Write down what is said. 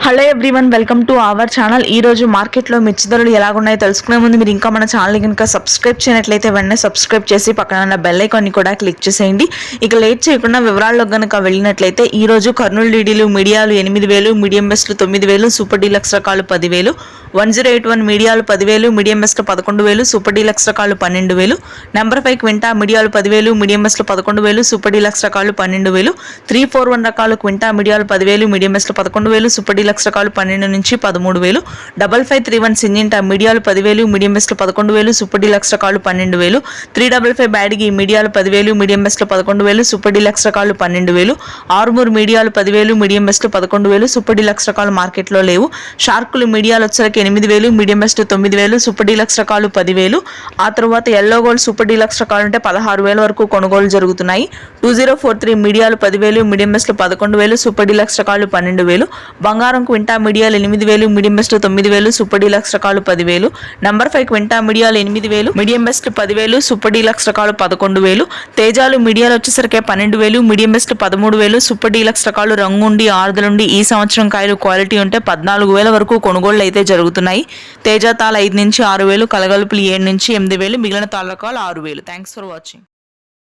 Hello everyone, welcome to our channel. ఈ రోజు మార్కెట్లో మిర్చి ధరలు ఎలాగున్నాయో తెలుసుకునే ముందు మీరు ఇంకా మన ఛానల్ కనుక సబ్స్క్రైబ్ చేయనట్లయితే వెంటనే సబ్స్క్రైబ్ చేసి పక్కన ఉన్న బెల్ ఐకాన్ని కూడా క్లిక్ చేసేయండి. ఇక లేట్ చేయకుండా వివరాల్లో కనుక వెళ్ళినట్లయితే ఈ రోజు కర్నూలు డీడీలు మీడియాలు 8,000, మీడియం బెస్ట్లు 9,000, సూపర్ డీలక్స్ రకాలు 10,000, 1081 మీడియాలు 10,000, మీడియం బెస్ట్లు 11,000, సూపర్ డీలక్స్ రకాలు 12,000, నెంబర్ 5 క్వింటా మీడియాలు 10,000, మీడియం బెస్ట్లు 11,000, సూపర్ డీలక్స్ రకాలు 12,000, 341 రకాలు క్వింటా మీడియాలు 10,000, మీడియం బెస్ట్లు 11,000, సూపర్ డీలక్స్ రకాలు 12 నుంచి 13,000, 5531 సింజింటా మీడియాలు 10,000, మీడియం బెస్ట్లు 11,000, సూపర్ డీలక్స్ రకాలు 12,000, 355 బ్యాడ్గి మీడియాలు 10,000, మీడియం బెస్ట్లు 11,000, సూపర్ డీలక్స్ రకాలు 12,000, ఆర్మూర్ మీడియాలు 10,000, మీడియం బెస్ట్లు 11,000, సూపర్ డీలక్స్ రకాలు మార్కెట్లో లేవు. షార్కులు మీడియాలు వచ్చరికి 8,000, మీడియం బెస్ట్ 9,000, సూపర్ డీలక్స్ రకాలు 10,000. ఆ తర్వాత ఎల్లో గోల్డ్ సూపర్ డీలక్స్ రకాలు అంటే 16,000 వరకు కొనుగోలు జరుగుతున్నాయి. 2043 మీడియాలు 10,000, మీడియం బెస్ట్ 11,000, సూపర్ డీలక్స్ రకాలు 12,000. బంగారం క్వింటా మీడియాలు 8,000, మీడియం బెస్ట్ 9,000, సూపర్ డీలక్స్ రకాలు 10,000. నంబర్ 5 క్వింటా మీడియాలు 8,000, మీడియం బెస్ట్ 10,000, సూపర్ డీలక్స్ రకాలు 11,000. తేజాలు మీడియాలు వచ్చేసరికి 12,000, మీడియం బెస్ట్ 13,000, సూపర్ డీలక్స్ రకాలు రంగుండి ఆరుదలుండి ఈ సంవత్సరం కాయలు క్వాలిటీ ఉంటే 14,000 వరకు కొనుగోళ్లు అయితే జరుగుతున్నాయి. తేజ తాళ 5 నుంచి 6,000, కలగలుపులు 7 నుంచి 8,000, మిగిలిన తాళ్ళ రకాలు 6,000. Thanks for watching.